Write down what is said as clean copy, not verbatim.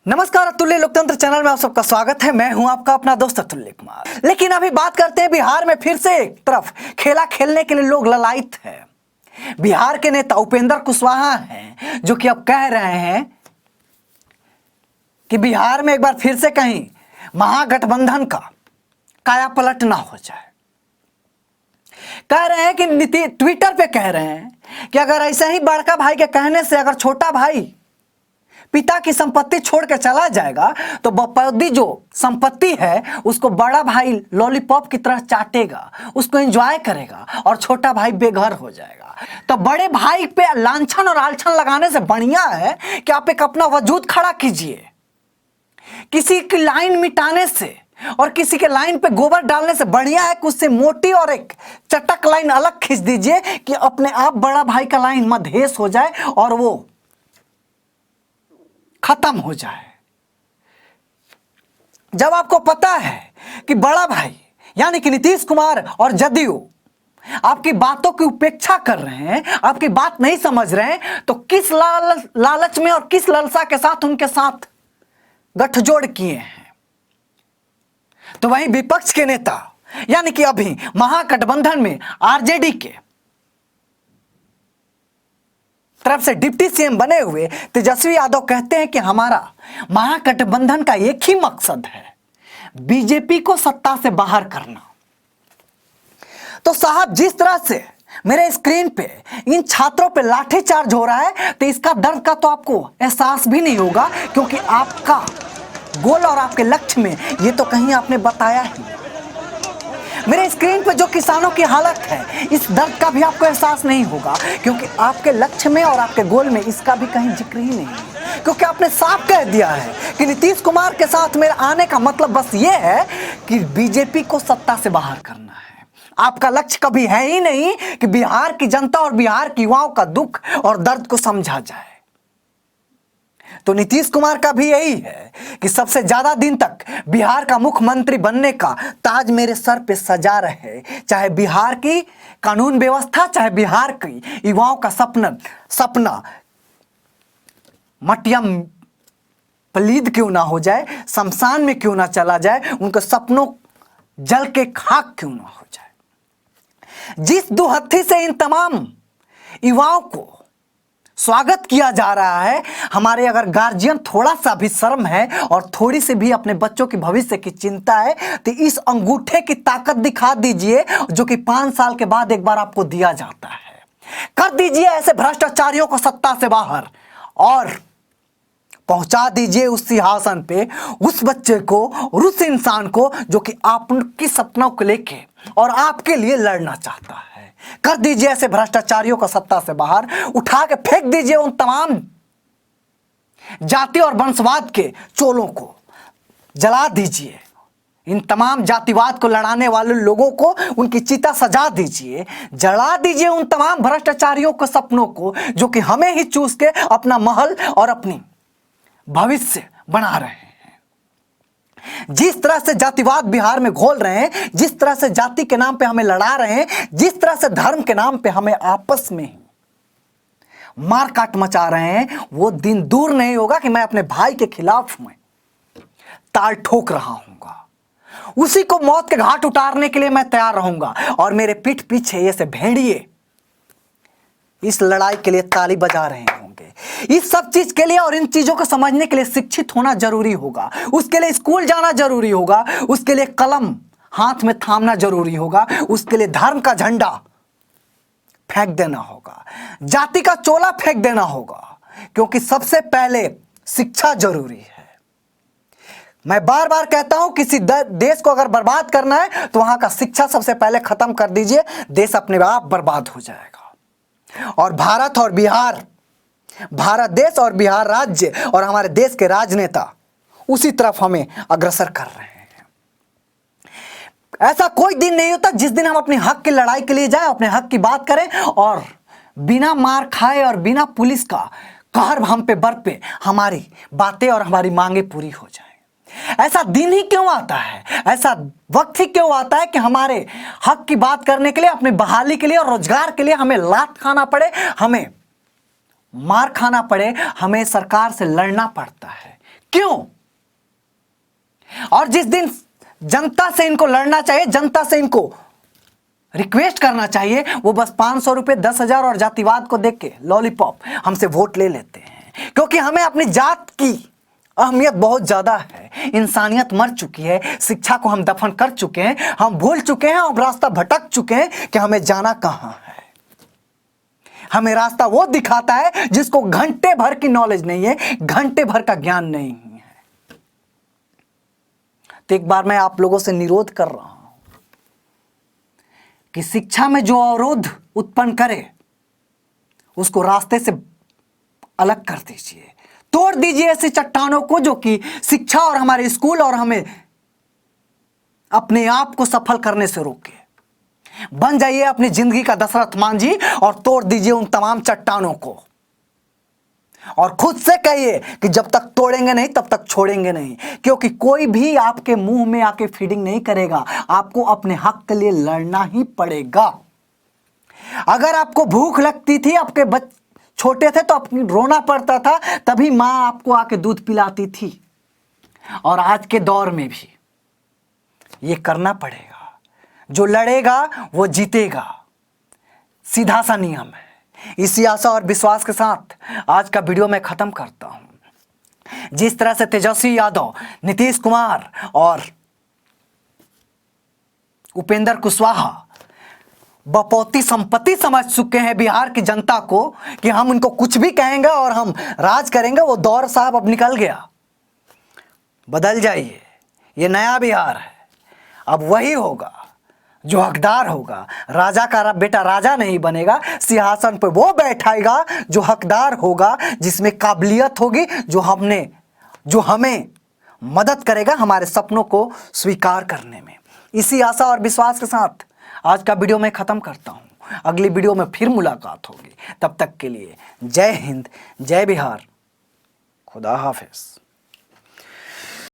नमस्कार, अतुल्य लोकतंत्र चैनल में आप सबका स्वागत है। मैं हूं आपका अपना दोस्त अतुल्य कुमार। लेकिन अभी बात करते हैं बिहार में फिर से एक तरफ खेला खेलने के लिए लोग ललायित हैं। बिहार के नेता उपेंद्र कुशवाहा हैं जो कि अब कह रहे हैं कि बिहार में एक बार फिर से कहीं महागठबंधन का काया पलट ना हो जाए। कह रहे हैं कि ट्विटर पे कह रहे हैं कि अगर ऐसे ही बड़का भाई के कहने से अगर छोटा भाई पिता की संपत्ति छोड़ के चला जाएगा तो बपौदी जो संपत्ति है उसको बड़ा भाई लॉलीपॉप की तरह चाटेगा, उसको एंजॉय करेगा और छोटा भाई बेघर हो जाएगा। तो बड़े भाई पे लांछन और आलछन लगाने से बढ़िया है कि आप एक अपना वजूद खड़ा कीजिए। किसी की लाइन मिटाने से और किसी के लाइन पे गोबर डालने से बढ़िया है कि उससे मोटी और एक चटक लाइन अलग खींच दीजिए कि अपने आप बड़ा भाई का लाइन मधेश हो जाए और वो खत्म हो जाए। जब आपको पता है कि बड़ा भाई यानी कि नीतीश कुमार और जदयू आपकी बातों की उपेक्षा कर रहे हैं, आपकी बात नहीं समझ रहे हैं, तो किस लालच में और किस लालसा के साथ उनके साथ गठजोड़ किए हैं। तो वहीं विपक्ष के नेता यानी कि अभी महागठबंधन में आरजेडी के तरफ से डिप्टी सीएम बने हुए तेजस्वी यादव कहते हैं कि हमारा महागठबंधन का एक ही मकसद है, बीजेपी को सत्ता से बाहर करना। तो साहब, जिस तरह से मेरे स्क्रीन पे इन छात्रों पे लाठीचार्ज हो रहा है तो इसका दर्द का तो आपको एहसास भी नहीं होगा, क्योंकि आपका गोल और आपके लक्ष्य में ये तो कहीं आपने बताया ही। मेरे स्क्रीन पर जो किसानों की हालत है, इस दर्द का भी आपको एहसास नहीं होगा, क्योंकि आपके लक्ष्य में और आपके गोल में इसका भी कहीं जिक्र ही नहीं है। क्योंकि आपने साफ कह दिया है कि नीतीश कुमार के साथ मेरे आने का मतलब बस ये है कि बीजेपी को सत्ता से बाहर करना है। आपका लक्ष्य कभी है ही नहीं कि बिहार की जनता और बिहार के युवाओं का दुख और दर्द को समझा जाए। तो नीतीश कुमार का भी यही है कि सबसे ज्यादा दिन तक बिहार का मुख्यमंत्री बनने का ताज मेरे सर पे सजा रहे, चाहे बिहार की कानून व्यवस्था, चाहे बिहार की युवाओं का सपना मटियम पलीद क्यों ना हो जाए, शमशान में क्यों ना चला जाए, उनके सपनों जल के खाक क्यों ना हो जाए। जिस दुहत्थी से इन तमाम युवाओं को स्वागत किया जा रहा है, हमारे अगर गार्जियन थोड़ा सा भी शर्म है और थोड़ी सी भी अपने बच्चों की भविष्य की चिंता है तो इस अंगूठे की ताकत दिखा दीजिए जो कि 5 साल के बाद एक बार आपको दिया जाता है। कर दीजिए ऐसे भ्रष्टाचारियों को सत्ता से बाहर और पहुंचा दीजिए उस सिंहासन पे उस बच्चे को और उस इंसान को जो कि आपके सपनों को लेके और आपके लिए लड़ना चाहता है। कर दीजिए ऐसे भ्रष्टाचारियों को सत्ता से बाहर, उठा के फेंक दीजिए उन तमाम जाति और वंशवाद के चोलों को, जला दीजिए इन तमाम जातिवाद को लड़ाने वाले लोगों को, उनकी चिता सजा दीजिए, जला दीजिए उन तमाम भ्रष्टाचारियों के सपनों को जो कि हमें ही चूस के अपना महल और अपनी भविष्य बना रहे हैं। जिस तरह से जातिवाद बिहार में घोल रहे हैं, जिस तरह से जाति के नाम पे हमें लड़ा रहे हैं, जिस तरह से धर्म के नाम पे हमें आपस में मार काट मचा रहे हैं, वो दिन दूर नहीं होगा कि मैं अपने भाई के खिलाफ में ताल ठोक रहा हूंगा। उसी को मौत के घाट उतारने के लिए मैं तैयार रहूंगा और मेरे पीठ पीछे ऐसे भेड़िए इस लड़ाई के लिए ताली बजा रहे होंगे। इस सब चीज के लिए और इन चीजों को समझने के लिए शिक्षित होना जरूरी होगा, उसके लिए स्कूल जाना जरूरी होगा, उसके लिए कलम हाथ में थामना जरूरी होगा, उसके लिए धर्म का झंडा फेंक देना होगा, जाति का चोला फेंक देना होगा, क्योंकि सबसे पहले शिक्षा जरूरी है। मैं बार बार कहता हूं किसी देश को अगर बर्बाद करना है तो वहां का शिक्षा सबसे पहले खत्म कर दीजिए, देश अपने आप बर्बाद हो जाएगा। और भारत और बिहार, भारत देश और बिहार राज्य और हमारे देश के राजनेता उसी तरफ हमें अग्रसर कर रहे हैं। ऐसा कोई दिन नहीं होता जिस दिन हम अपने हक की लड़ाई के लिए जाएं, अपने हक की बात करें और बिना मार खाए और बिना पुलिस का कहर हम पे बरपे हमारी बातें और हमारी मांगे पूरी हो जाएं। ऐसा दिन ही क्यों आता है, ऐसा वक्त ही क्यों आता है कि हमारे हक की बात करने के लिए, अपनी बहाली के लिए और रोजगार के लिए हमें लात खाना पड़े, हमें मार खाना पड़े, हमें सरकार से लड़ना पड़ता है। क्यों? और जिस दिन जनता से इनको लड़ना चाहिए, जनता से इनको रिक्वेस्ट करना चाहिए, वो बस 500 रुपये, 10,000 और जातिवाद को देख के लॉलीपॉप हमसे वोट ले लेते हैं। क्योंकि हमें अपनी जात की अहमियत बहुत ज्यादा है। इंसानियत मर चुकी है, शिक्षा को हम दफन कर चुके हैं, हम भूल चुके हैं और रास्ता भटक चुके हैं कि हमें जाना कहां है। हमें रास्ता वो दिखाता है जिसको घंटे भर की नॉलेज नहीं है, घंटे भर का ज्ञान नहीं है। तो एक बार मैं आप लोगों से निरोध कर रहा हूं कि शिक्षा में जो अवरोध उत्पन्न करे उसको रास्ते से अलग कर दीजिए, तोड़ दीजिए ऐसी चट्टानों को जो कि शिक्षा और हमारे स्कूल और हमें अपने आप को सफल करने से रोके। बन जाइए अपनी जिंदगी का दशरथ मांझी और तोड़ दीजिए उन तमाम चट्टानों को, और खुद से कहिए कि जब तक तोड़ेंगे नहीं तब तक छोड़ेंगे नहीं। क्योंकि कोई भी आपके मुंह में आके फीडिंग नहीं करेगा, आपको अपने हक के लिए लड़ना ही पड़ेगा। अगर आपको भूख लगती थी, आपके छोटे थे तो अपनी रोना पड़ता था, तभी मां आपको आके दूध पिलाती थी। और आज के दौर में भी ये करना पड़ेगा। जो लड़ेगा वो जीतेगा, सीधा सा नियम है। इसी आशा और विश्वास के साथ आज का वीडियो मैं खत्म करता हूं। जिस तरह से तेजस्वी यादव, नीतीश कुमार और उपेंद्र कुशवाहा बपौती संपत्ति समझ चुके हैं बिहार की जनता को कि हम उनको कुछ भी कहेंगे और हम राज करेंगे, वो दौर साहब अब निकल गया। बदल जाइए, ये नया बिहार है। अब वही होगा जो हकदार होगा। राजा का बेटा राजा नहीं बनेगा, सिंहासन पर वो बैठाएगा जो हकदार होगा, जिसमें काबिलियत होगी, जो हमें मदद करेगा हमारे सपनों को स्वीकार करने में। इसी आशा और विश्वास के साथ आज का वीडियो मैं खत्म करता हूं। अगली वीडियो में फिर मुलाकात होगी। तब तक के लिए जय हिंद, जय बिहार, खुदा हाफिज।